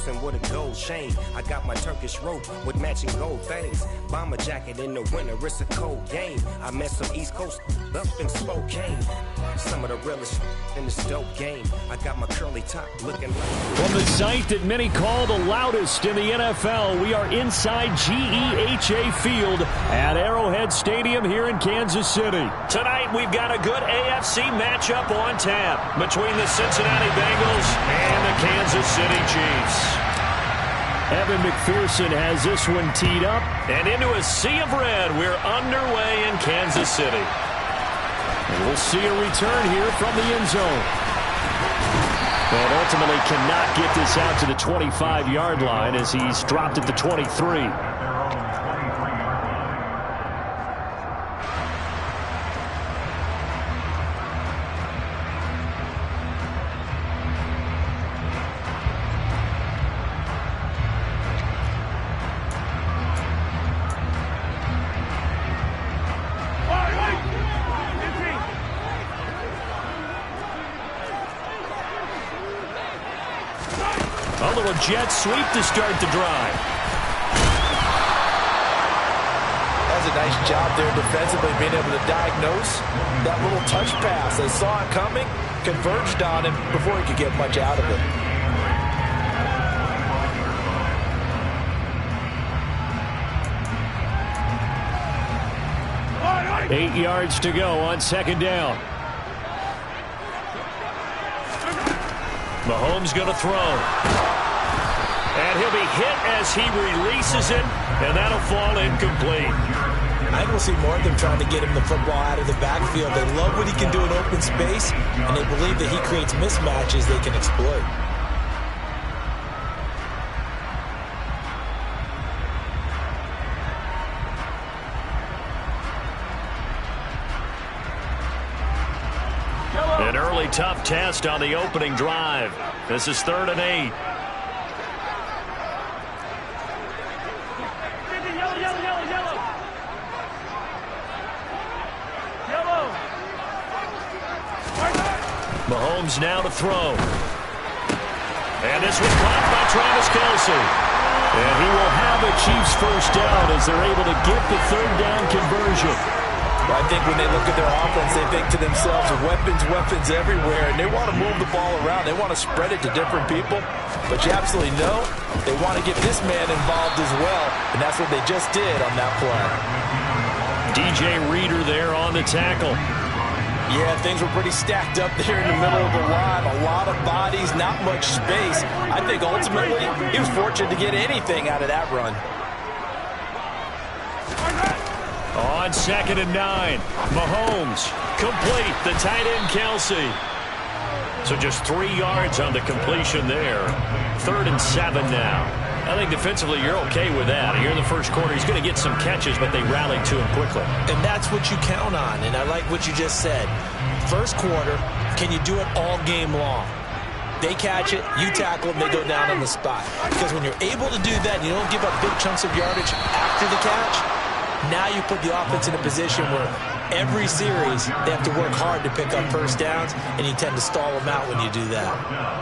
person with a gold chain. I got my Turkish rope with matching gold things. Bomber jacket in the winter, it's a cold game. I met some East Coast up in Spokane. Some of the realest in this dope game. I got my curly top looking like... From the site that many call the loudest in the NFL, we are inside GEHA Field at Arrowhead Stadium here in Kansas City. Tonight, we've got a good AFC matchup on tap between the Cincinnati Bengals and the Kansas City Chiefs. Evan McPherson has this one teed up. And into a sea of red, we're underway in Kansas City. And we'll see a return here from the end zone. And ultimately cannot get this out to the 25-yard line as he's dropped at the 23. A little jet sweep to start the drive. That's a nice job there defensively, being able to diagnose that little touch pass. They saw it coming, converged on him before he could get much out of it. 8 yards to go on second down. Mahomes going to throw. And he'll be hit as he releases it, and that'll fall incomplete. I think we'll see more of them trying to get him the football out of the backfield. They love what he can do in open space, and they believe that he creates mismatches they can exploit. An early tough test on the opening drive. This is 3rd and 8. Mahomes now to throw. And this was caught by Travis Kelce. And he will have a Chiefs first down as they're able to get the 3rd down conversion. Well, I think when they look at their offense, they think to themselves, weapons everywhere, and they want to move the ball around. They want to spread it to different people. But you absolutely know they want to get this man involved as well, and that's what they just did on that play. DJ Reader there on the tackle. Yeah, things were pretty stacked up there in the middle of the line. A lot of bodies, not much space. I think ultimately he was fortunate to get anything out of that run. On 2nd and 9, Mahomes complete, the tight end Kelce. So just 3 yards on the completion there. 3rd and 7 now. I think defensively you're okay with that. Here in the first quarter, he's going to get some catches, but they rallied to him quickly. And that's what you count on, and I like what you just said. First quarter, can you do it all game long? They catch it, you tackle them, they go down on the spot. Because when you're able to do that, and you don't give up big chunks of yardage after the catch, now you put the offense in a position where every series they have to work hard to pick up first downs, and you tend to stall them out when you do that.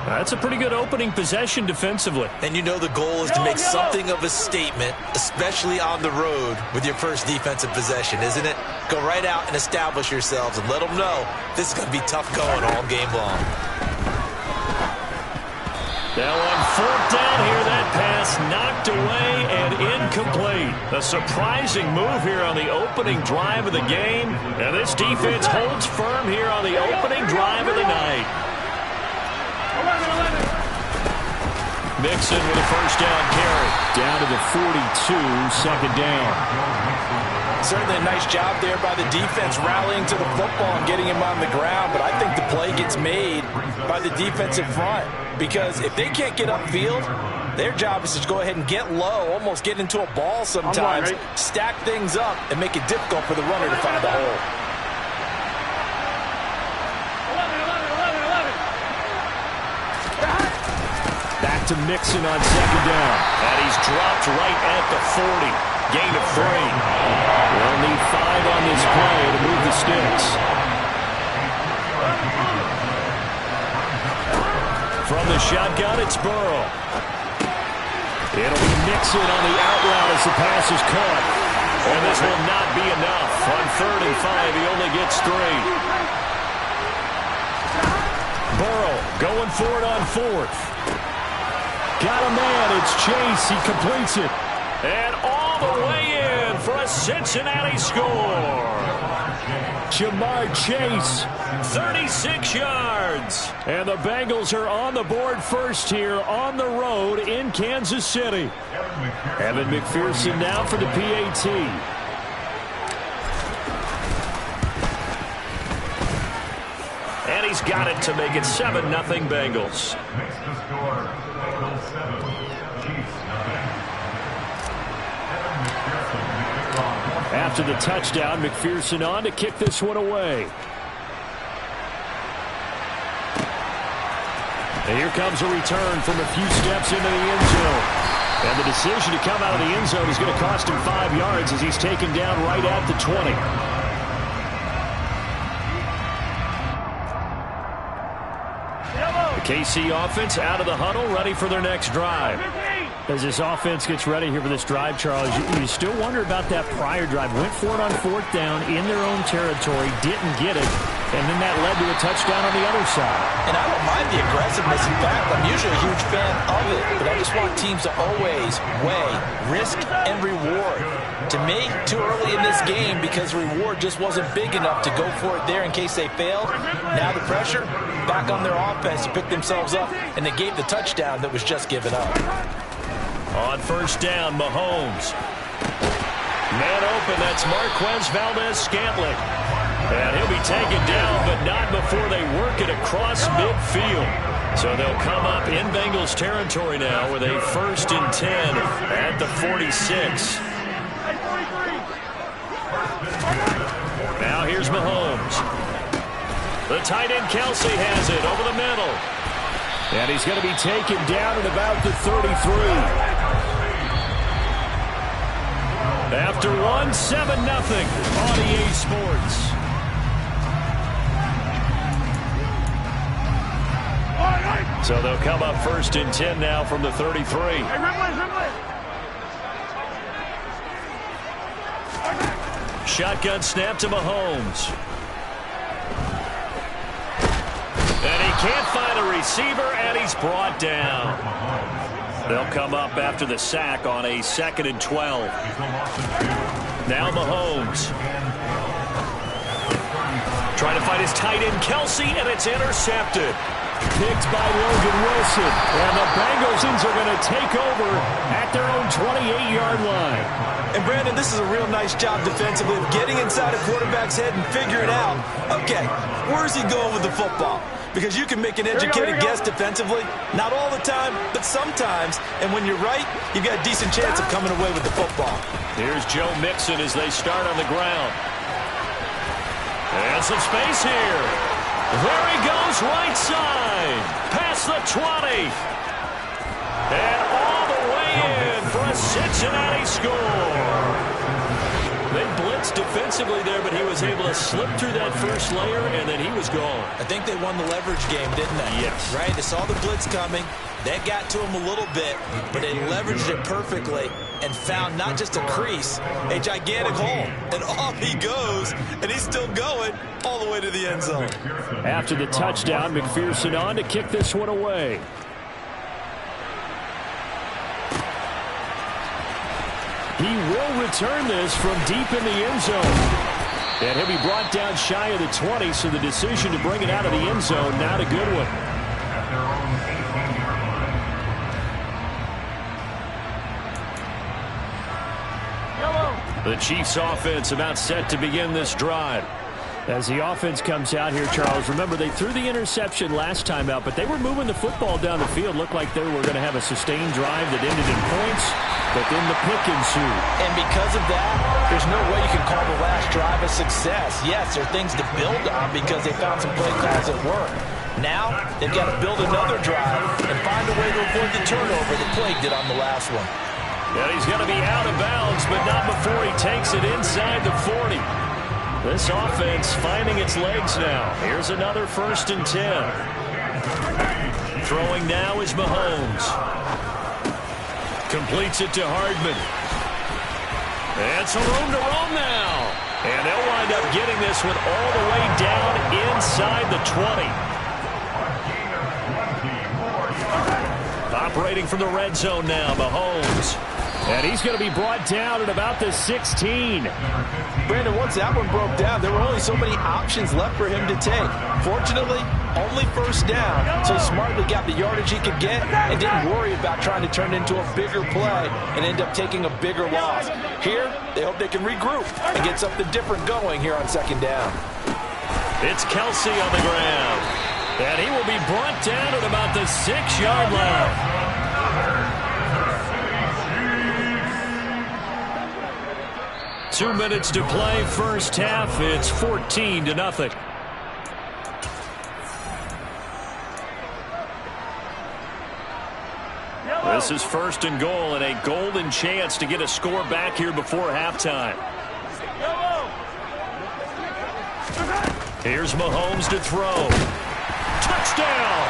That's a pretty good opening possession defensively. And you know the goal is to make something of a statement, especially on the road with your first defensive possession, isn't it? Go right out and establish yourselves and let them know this is going to be tough going all game long. Now on 4th down here, that pass knocked away and incomplete. A surprising move here on the opening drive of the game. And this defense holds firm here on the opening drive of the night. Mixon with a first down carry. Down to the 42, 2nd down. Certainly a nice job there by the defense rallying to the football and getting him on the ground, but I think the play gets made by the defensive front because if they can't get upfield, their job is to go ahead and get low, almost get into a ball sometimes, stack things up, and make it difficult for the runner to find the hole. Back to Mixon on 2nd down. And he's dropped right at the 40. Gain of 3. We'll need 5 on this play to move the sticks. From the shotgun, it's Burrow. It'll be Mixon on the out route as the pass is caught. And this will not be enough. On 3rd and 5, he only gets 3. Burrow going for it on 4th. Got a man. It's Chase. He completes it. And all the way in for a Cincinnati score. Jamar Chase, 36 yards. And the Bengals are on the board first here on the road in Kansas City. Evan McPherson now for the PAT. And he's got it to make it 7-0 Bengals. Makes the score Bengals 7, Chiefs nothing. After the touchdown, McPherson on to kick this one away. And here comes a return from a few steps into the end zone. And the decision to come out of the end zone is going to cost him 5 yards as he's taken down right at the 20. The KC offense out of the huddle, ready for their next drive. As this offense gets ready here for this drive, Charles, you still wonder about that prior drive. Went for it on 4th down in their own territory, didn't get it, and then that led to a touchdown on the other side. And I don't mind the aggressiveness. In fact, I'm usually a huge fan of it, but I just want teams to always weigh risk and reward. To me, too early in this game because the reward just wasn't big enough to go for it there in case they failed. Now the pressure back on their offense to pick themselves up, and they gave the touchdown that was just given up. On 1st down, Mahomes. Man open, that's Marquez Valdez-Scantling. And he'll be taken down, but not before they work it across midfield. So they'll come up in Bengals territory now with a 1st and 10 at the 46. Now here's Mahomes. The tight end Kelsey has it over the middle. And he's going to be taken down at about the 33. After one, 7-0 on EA Sports. So they'll come up 1st and 10 now from the 33. Shotgun snap to Mahomes. And he can't find a receiver, and he's brought down. They'll come up after the sack on a 2nd and 12. Now Mahomes. Trying to find his tight end, Kelsey, and it's intercepted. Picked by Logan Wilson. And the Bengals are going to take over at their own 28-yard line. And, Brandon, this is a real nice job defensively of getting inside a quarterback's head and figuring out, okay, where's he going with the football? Because you can make an educated guess defensively. Not all the time, but sometimes. And when you're right, you've got a decent chance of coming away with the football. Here's Joe Mixon as they start on the ground. And some space here. There he goes, right side. Past the 20. And all the way in for a Cincinnati score. They blitzed defensively there, but he was able to slip through that first layer, and then he was gone. I think they won the leverage game, didn't they? Yes. Right? They saw the blitz coming. That got to him a little bit, but they leveraged it perfectly and found not just a crease, a gigantic hole. And off he goes, and he's still going all the way to the end zone. After the touchdown, McPherson on to kick this one away. He will return this from deep in the end zone. And he'll be brought down shy of the 20, so the decision to bring it out of the end zone, not a good one. The Chiefs offense about set to begin this drive. As the offense comes out here, Charles, remember they threw the interception last time out, but they were moving the football down the field. Looked like they were going to have a sustained drive that ended in points, but then the pick ensued. And because of that, there's no way you can call the last drive a success. Yes, there are things to build on because they found some play calls that work. Now, they've got to build another drive and find a way to avoid the turnover that plagued it on the last one. Yeah, he's going to be out of bounds, but not before he takes it inside the 40. This offense finding its legs now. Here's another 1st and 10. Throwing now is Mahomes. Completes it to Hardman. And some room to roam now. And they'll wind up getting this one all the way down inside the 20. Operating from the red zone now, Mahomes. And he's going to be brought down at about the 16. Brandon, once that one broke down, there were only so many options left for him to take. Fortunately, only first down, so he smartly got the yardage he could get and didn't worry about trying to turn it into a bigger play and end up taking a bigger loss. Here, they hope they can regroup and get something different going here on second down. It's Kelsey on the ground. And he will be brought down at about the 6-yard line. 2 minutes to play, first half. It's 14-0. This is first and goal and a golden chance to get a score back here before halftime. Here's Mahomes to throw. Touchdown!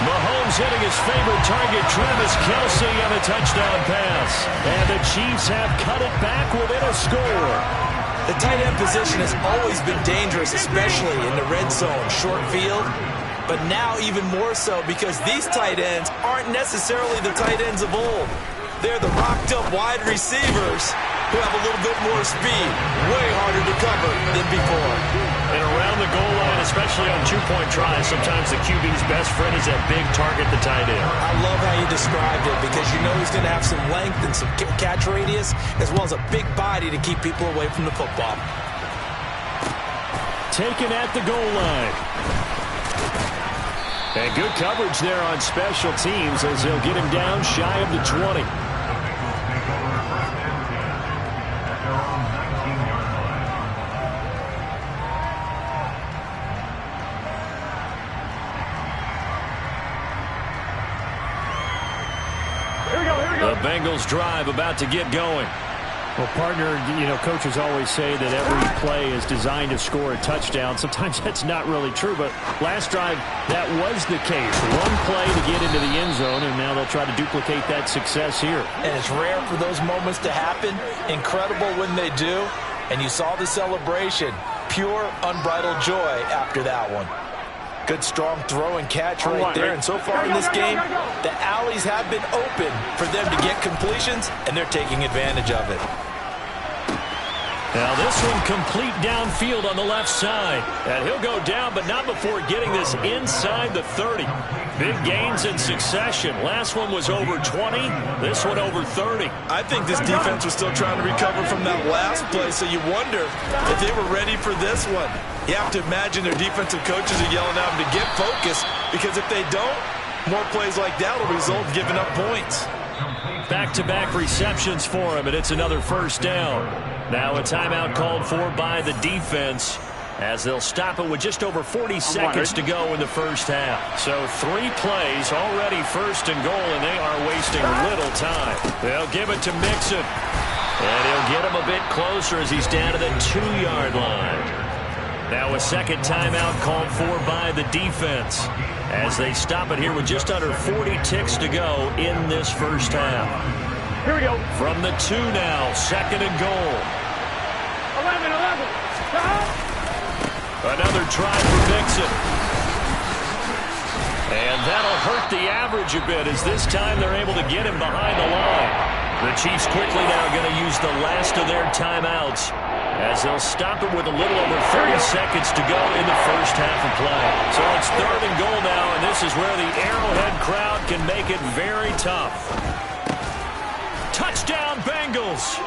Mahomes hitting his favorite target, Travis Kelce, on a touchdown pass. And the Chiefs have cut it back within a score. The tight end position has always been dangerous, especially in the red zone, short field. But now even more so because these tight ends aren't necessarily the tight ends of old. They're the rocked-up wide receivers who have a little bit more speed, way harder to cover than before. And around the goal line, especially on two-point tries, sometimes the QB's best friend is that big target, the tight end. I love how you described it because you know he's going to have some length and some catch radius as well as a big body to keep people away from the football. Taken at the goal line. And good coverage there on special teams as they'll get him down shy of the 20. The Bengals drive about to get going. Well, partner, you know, coaches always say that every play is designed to score a touchdown. Sometimes that's not really true, but last drive, that was the case. One play to get into the end zone, and now they'll try to duplicate that success here. And it's rare for those moments to happen. Incredible when they do. And you saw the celebration. Pure, unbridled joy after that one. Good, strong throw and catch right there. And so far in this game, the alleys have been open for them to get completions, and they're taking advantage of it. Now this one complete downfield on the left side. And he'll go down, but not before getting this inside the 30. Big gains in succession. Last one was over 20. This one over 30. I think this defense was still trying to recover from that last play, so you wonder if they were ready for this one. You have to imagine their defensive coaches are yelling at them to get focused, because if they don't, more plays like that will result in giving up points. Back-to-back receptions for him, and it's another first down. Now a timeout called for by the defense as they'll stop it with just over 40 seconds to go in the first half. So 3 plays, already first and goal, and they are wasting little time. They'll give it to Mixon, and he'll get him a bit closer as he's down to the 2-yard line. Now a second timeout called for by the defense as they stop it here with just under 40 ticks to go in this first half. Here we go. From the 2 now, second and goal. 11. Another try for Mixon. And that'll hurt the average a bit as this time they're able to get him behind the line. The Chiefs quickly now going to use the last of their timeouts as they'll stop it with a little over 30 seconds to go in the first half of play. So it's third and goal now, and this is where the Arrowhead crowd can make it very tough. Touchdown, Bengals!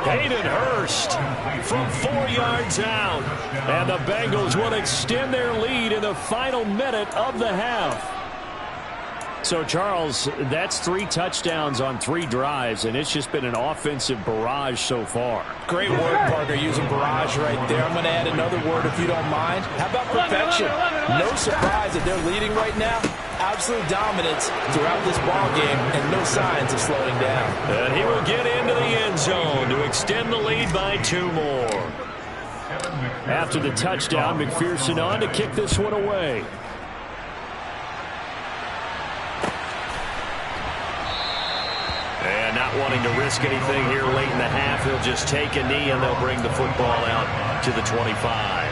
Hayden Hurst from 4 yards out. And the Bengals will extend their lead in the final minute of the half. So, Charles, that's 3 touchdowns on 3 drives, and it's just been an offensive barrage so far. Great word, partner, using barrage right there. I'm going to add another word if you don't mind. How about perfection? No surprise that they're leading right now. Absolute dominance throughout this ball game and no signs of slowing down. And he will get into the end zone to extend the lead by 2 more. After the touchdown, McPherson on to kick this one away. not wanting to risk anything here late in the half. He'll just take a knee, and they'll bring the football out to the 25.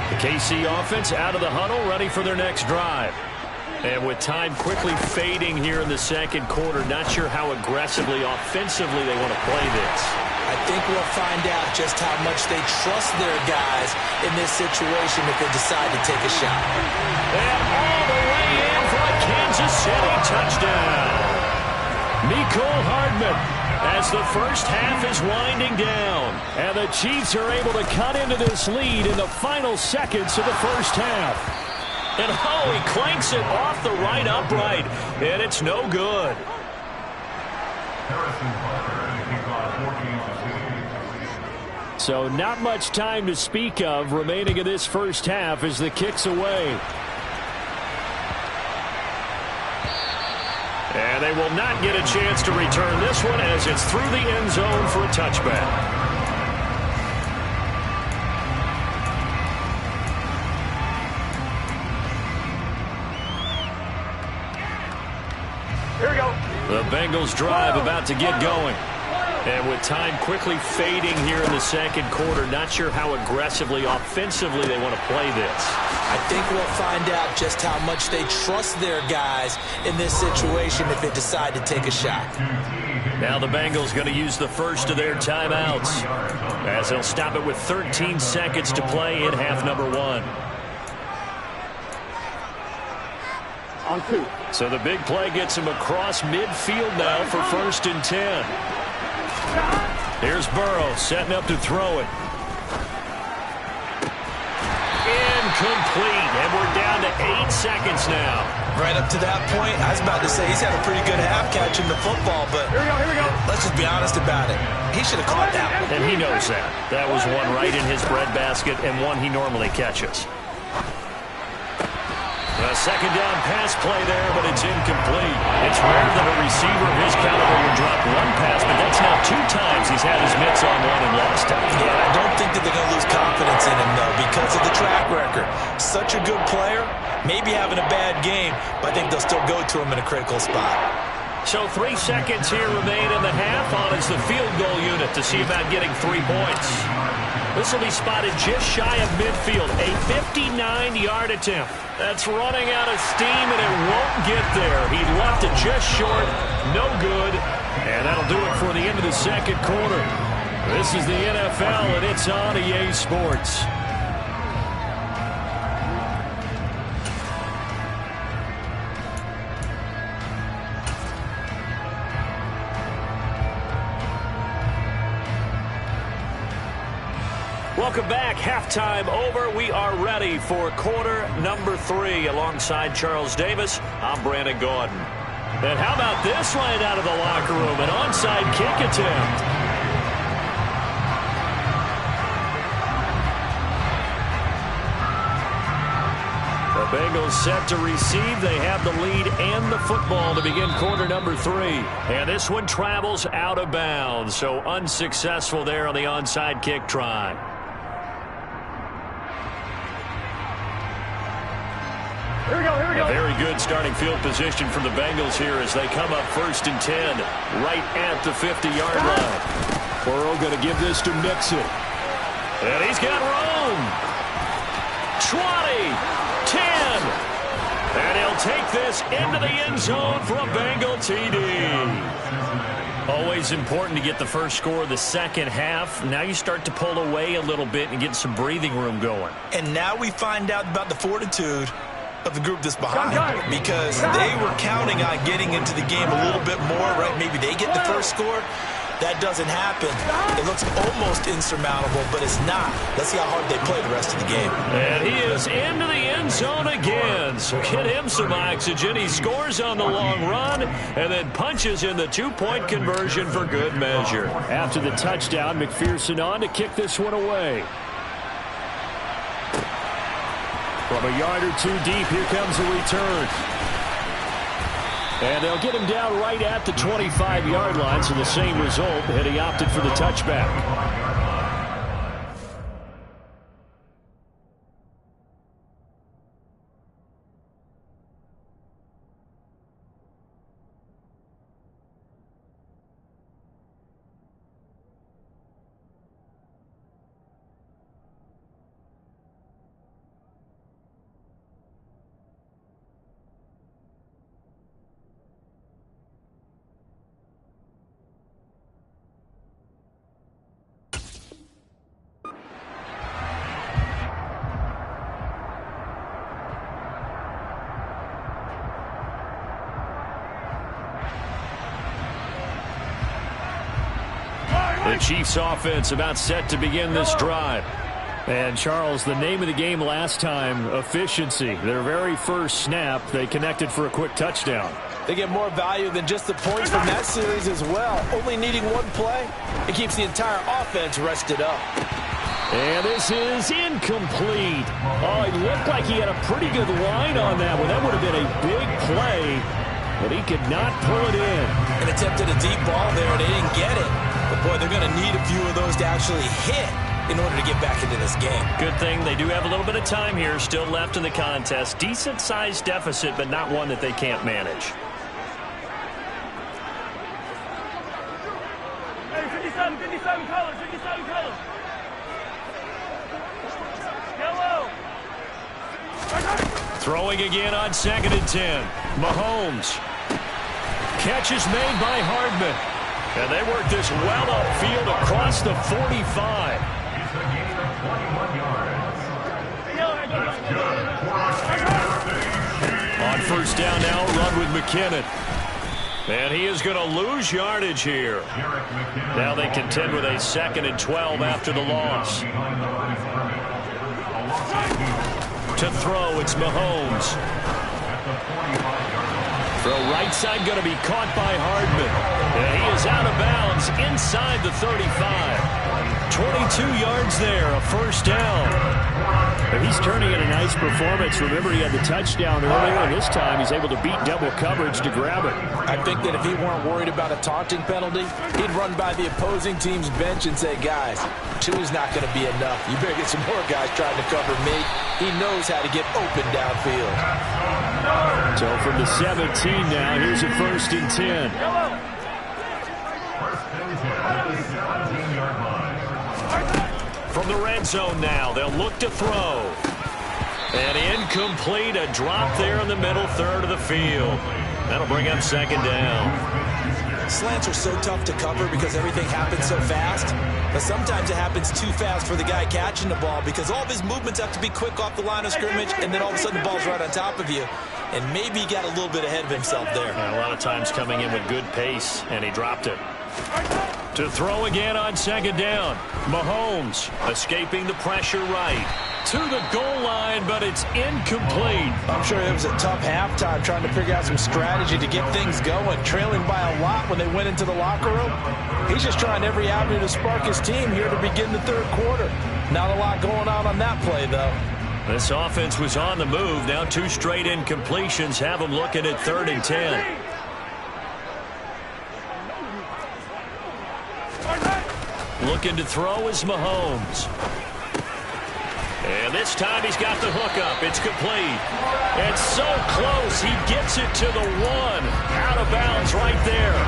The KC offense out of the huddle, ready for their next drive. And with time quickly fading here in the second quarter, not sure how aggressively, offensively they want to play this. I think we'll find out just how much they trust their guys in this situation if they decide to take a shot. And all the way in for a Kansas City touchdown. Mecole Hardman as the first half is winding down. And the Chiefs are able to cut into this lead in the final seconds of the first half. And oh, he clanks it off the right upright, and it's no good. So not much time to speak of remaining in this first half as the kick's away. And they will not get a chance to return this one as it's through the end zone for a touchback. The Bengals drive about to get going. And with time quickly fading here in the second quarter, not sure how aggressively, offensively they want to play this. I think we'll find out just how much they trust their guys in this situation if they decide to take a shot. Now the Bengals going to use the first of their timeouts as they'll stop it with 13 seconds to play in half number one. On 2. So the big play gets him across midfield now for 1st and 10. Here's Burrow setting up to throw it. Incomplete, and we're down to 8 seconds now. Right up to that point, I was about to say he's had a pretty good half catching the football, but Here we go. let's just be honest about it. He should have caught that one. And he knows that. That was one right in his breadbasket and one he normally catches. A second down pass play there, but it's incomplete. It's rare that a receiver of his caliber would drop one pass, but that's now 2 times he's had his mitts on one and lost it. Yeah, I don't think that they're going to lose confidence in him, though, because of the track record. Such a good player, maybe having a bad game, but I think they'll still go to him in a critical spot. So 3 seconds here remain in the half on as the field goal unit to see about getting 3 points. This will be spotted just shy of midfield, a 59-yard attempt. That's running out of steam, and it won't get there. He left it just short, no good, and that'll do it for the end of the second quarter. This is the NFL, and it's on EA Sports. Welcome back. Halftime over. We are ready for quarter number 3. Alongside Charles Davis, I'm Brandon Gaudin. And how about this right out of the locker room? An onside kick attempt. The Bengals set to receive. They have the lead and the football to begin quarter number 3. And this one travels out of bounds. So unsuccessful there on the onside kick try. Here we go. A very good starting field position for the Bengals here as they come up 1st and 10 right at the 50-yard line. Burrow going to give this to Mixon. And he's got room. 20, 10. And he'll take this into the end zone for a Bengal TD. Always important to get the first score of the second half. Now you start to pull away a little bit and get some breathing room going. And now we find out about the fortitude of the group that's behind, because they were counting on getting into the game a little bit more, right? Maybe they get the first score. That doesn't happen. It looks almost insurmountable, but it's not. Let's see how hard they play the rest of the game. And he is into the end zone again. So get him some oxygen. He scores on the long run and then punches in the 2-point conversion for good measure. After the touchdown, McPherson on to kick this one away. From a yard or 2 deep, here comes a return. And they'll get him down right at the 25-yard line, so the same result, and he opted for the touchback. The Chiefs offense about set to begin this drive. And, Charles, the name of the game last time, efficiency. Their very first snap, they connected for a quick touchdown. They get more value than just the points from that series as well. Only needing one play, it keeps the entire offense rested up. And this is incomplete. Oh, it looked like he had a pretty good line on that one. That would have been a big play, but he could not pull it in. And attempted a deep ball there, and they didn't get it. But, boy, they're going to need a few of those to actually hit in order to get back into this game. Good thing they do have a little bit of time here still left in the contest. Decent-sized deficit, but not one that they can't manage. Hey, 57 colors, 57 colors. Yellow. Throwing again on 2nd and 10. Mahomes. Catch is made by Hardman. And they work this well upfield across the 45. It's a gain of 21 yards. On 1st down now, run with McKinnon. And he is going to lose yardage here. Now they contend with a 2nd and 12 after the loss. To throw, it's Mahomes. Throw right side going to be caught by Hardman. And he is out of bounds inside the 35. 22 yards there, a 1st down. He's turning in a nice performance. Remember, he had the touchdown earlier, and this time he's able to beat double coverage to grab it. I think that if he weren't worried about a taunting penalty, he'd run by the opposing team's bench and say, guys, 2 is not going to be enough. You better get some more guys trying to cover me. He knows how to get open downfield. So from the 17 now, here's a 1st and 10. From the red zone now, they'll look to throw. And incomplete, a drop there in the middle third of the field. That'll bring up 2nd down. Slants are so tough to cover because everything happens so fast. But sometimes it happens too fast for the guy catching the ball because all of his movements have to be quick off the line of scrimmage, and then all of a sudden the ball's right on top of you. And maybe he got a little bit ahead of himself there. And a lot of times coming in with good pace, and he dropped it. To throw again on 2nd down. Mahomes escaping the pressure right. To the goal line, but it's incomplete. I'm sure it was a tough halftime trying to figure out some strategy to get things going. Trailing by a lot when they went into the locker room. He's just trying every avenue to spark his team here to begin the 3rd quarter. Not a lot going on that play, though. This offense was on the move. Now 2 straight incompletions have them looking at 3rd and 10. Looking to throw is Mahomes. And this time he's got the hook up. It's complete. It's so close. He gets it to the 1. Out of bounds right there.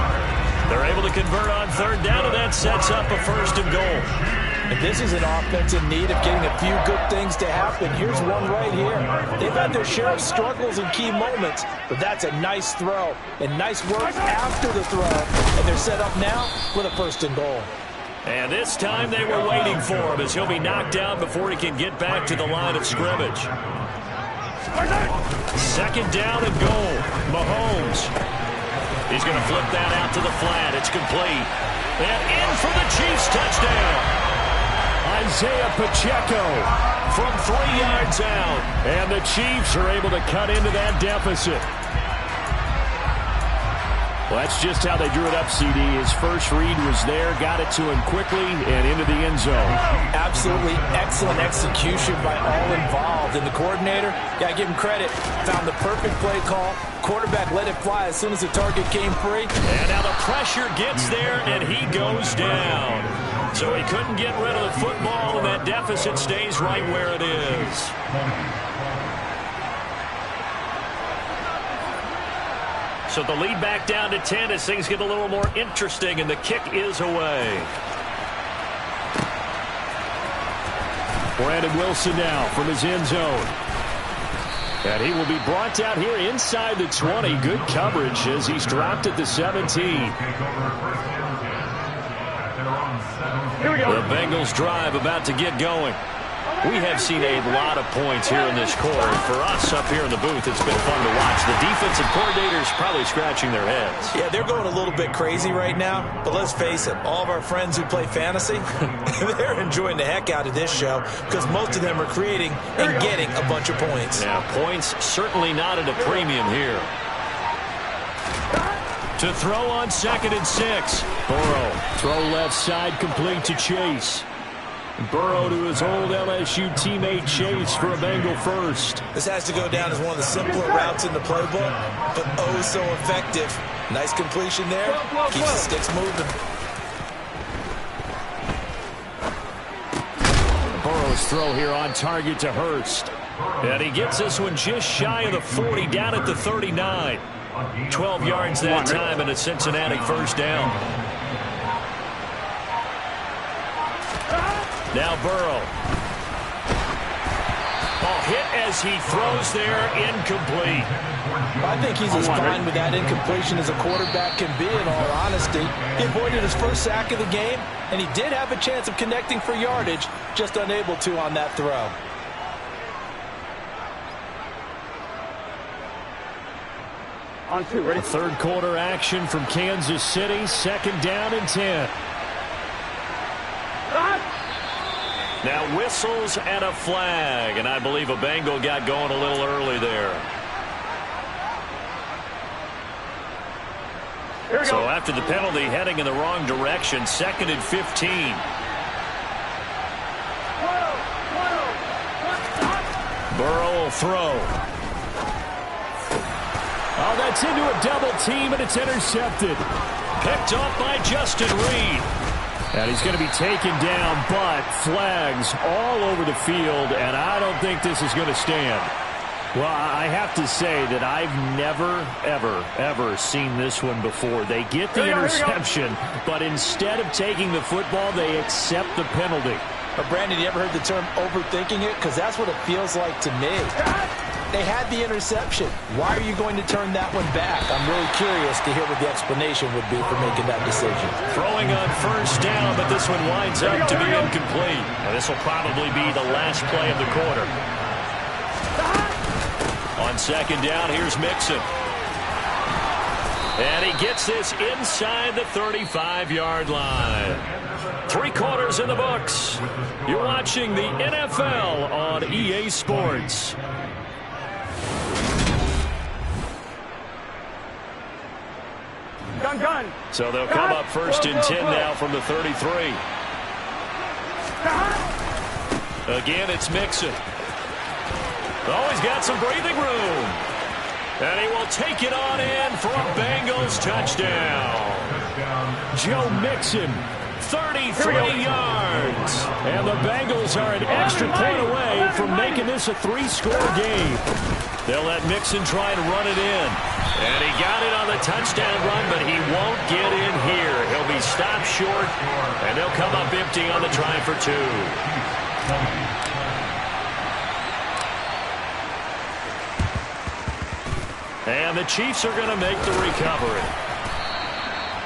They're able to convert on 3rd down, and that sets up a 1st and goal. And this is an offense in need of getting a few good things to happen. Here's one right here. They've had their share of struggles in key moments, but that's a nice throw and nice work after the throw. And they're set up now with a 1st and goal. And this time they were waiting for him as he'll be knocked down before he can get back to the line of scrimmage. 2nd down and goal. Mahomes. He's going to flip that out to the flat. It's complete. And in for the Chiefs touchdown. Isaiah Pacheco from 3 yards out. And the Chiefs are able to cut into that deficit. Well, that's just how they drew it up, CD. His first read was there, got it to him quickly, and into the end zone. Absolutely excellent execution by all involved. And the coordinator, got to give him credit, found the perfect play call. Quarterback let it fly as soon as the target came free. And now the pressure gets there, and he goes down. So he couldn't get rid of the football, and that deficit stays right where it is. So the lead back down to 10 as things get a little more interesting, and the kick is away. Brandon Wilson now from his end zone. And he will be brought down here inside the 20. Good coverage as he's dropped at the 17. Here we go. The Bengals drive about to get going. We have seen a lot of points here in this quarter. For us up here in the booth, it's been fun to watch. The defensive coordinators probably scratching their heads. Yeah, they're going a little bit crazy right now. But let's face it, all of our friends who play fantasy, they're enjoying the heck out of this show because most of them are creating and getting a bunch of points. Yeah, points certainly not at a premium here. To throw on 2nd and 6. Burrow, throw left side, complete to Chase. Burrow to his old LSU teammate Chase for a Bengal first. This has to go down as one of the simpler routes in the playbook, but oh so effective. Nice completion there. Keeps the sticks moving. Burrow's throw here on target to Hurst. And he gets this one just shy of the 40, down at the 39. 12 yards that time and a Cincinnati first down. Now Burrow. Oh, hit as he throws there, incomplete. I think he's as fine with that incompletion as a quarterback can be, in all honesty. He avoided his first sack of the game, and he did have a chance of connecting for yardage, just unable to on that throw. On 2, ready? Third quarter action from Kansas City, 2nd down and 10. Now whistles and a flag, and I believe a Bengal got going a little early there. So after the penalty, heading in the wrong direction, 2nd and 15. Burrow will throw. Oh, that's into a double team, and it's intercepted. Picked off by Justin Reed. And he's going to be taken down, but flags all over the field, and I don't think this is going to stand. Well, I have to say that I've never, ever seen this one before. They get the interception, but instead of taking the football, they accept the penalty. But Brandon, you ever heard the term overthinking it? Because that's what it feels like to me. They had the interception. Why are you going to turn that one back? I'm really curious to hear what the explanation would be for making that decision. Throwing on first down, but this one winds up to be incomplete. Now, this will probably be the last play of the quarter. On 2nd down, here's Mixon. And he gets this inside the 35-yard line. 3 quarters in the books. You're watching the NFL on EA Sports. Gun. So they'll come up 1st and 10 now from the 33. Again, it's Mixon. Oh, he's got some breathing room. And he will take it on in for a Bengals touchdown. Joe Mixon, 33 yards. And the Bengals are an extra point away from making this a 3-score game. They'll let Mixon try and run it in. And he got it on the touchdown run, but he won't get in here. He'll be stopped short, and they'll come up empty on the try for 2. And the Chiefs are going to make the recovery.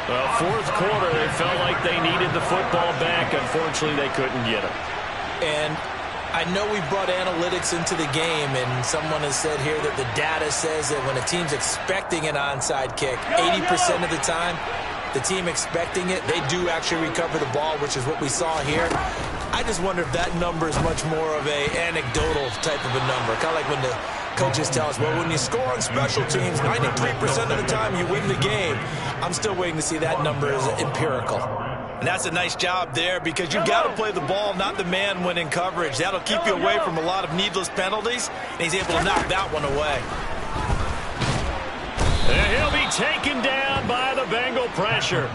Well, 4th quarter, they felt like they needed the football back. Unfortunately, they couldn't get it. And I know we brought analytics into the game, and someone has said here that the data says that when a team's expecting an onside kick, 80% of the time, the team expecting it, they do actually recover the ball, which is what we saw here. I just wonder if that number is much more of a anecdotal type of a number, kind of like when the coaches tell us, well, when you score on special teams, 93% of the time you win the game. I'm still waiting to see that number as empirical. And that's a nice job there because you've got to play the ball, not the man when in coverage. That'll keep you away from a lot of needless penalties, and he's able to knock that one away. And he'll be taken down by the Bengal pressure.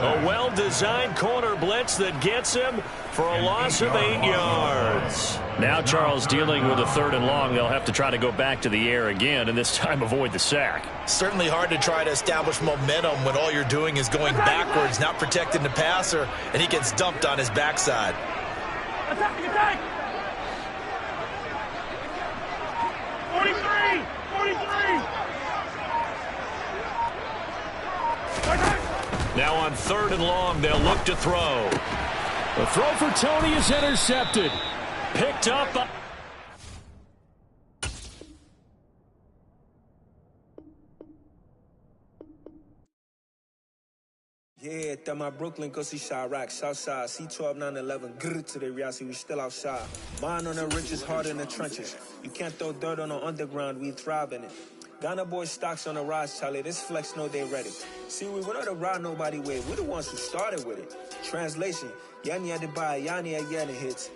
A well-designed corner blitz that gets him for a loss of 8 yards. Now Charles dealing with a 3rd and long. They'll have to try to go back to the air again, and this time avoid the sack. Certainly hard to try to establish momentum when all you're doing is going backwards, not protecting the passer, and he gets dumped on his backside. Attack! 43! Now on 3rd and long, they'll look to throw. The throw for Tony is intercepted. Picked up. Yeah, that my Brooklyn go see Chirac, Southside, C12, 911, grrr to the reality, we still outside. Mine on the riches, hard in the trenches. You can't throw dirt on the underground, we thrive in it. Ghana boys stocks on the rise, Charlie, this flex know they ready. See, we went on to ride nobody with, we're the ones who started with it. Translation, Yani had to buy, Yani had hits.